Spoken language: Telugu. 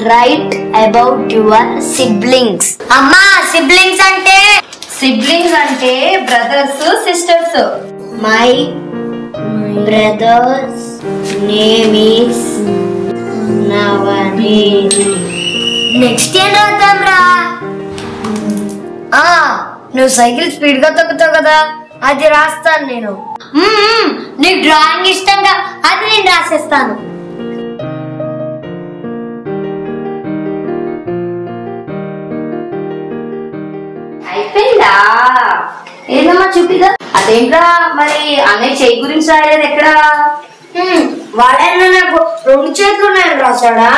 Write about your siblings. Amma, siblings ante brothers, sisters. My brother's name is Navani. Next year రాద్దాం రా. నువ్వు సైకిల్ స్పీడ్ గా తొక్కుతావు కదా, అది రాస్తాను నేను. నీకు డ్రాయింగ్ ఇష్టంగా, అది నేను రాసేస్తాను. అయిపోయిందా? ఏదమ్మా చూపిదా? అదేంట్రా మరి అన్నయ్య చేయి గురించి రాయలేదు ఎక్కడా? వాడైనా నాకు 2 చేతులు ఉన్నాయని రాశాడా?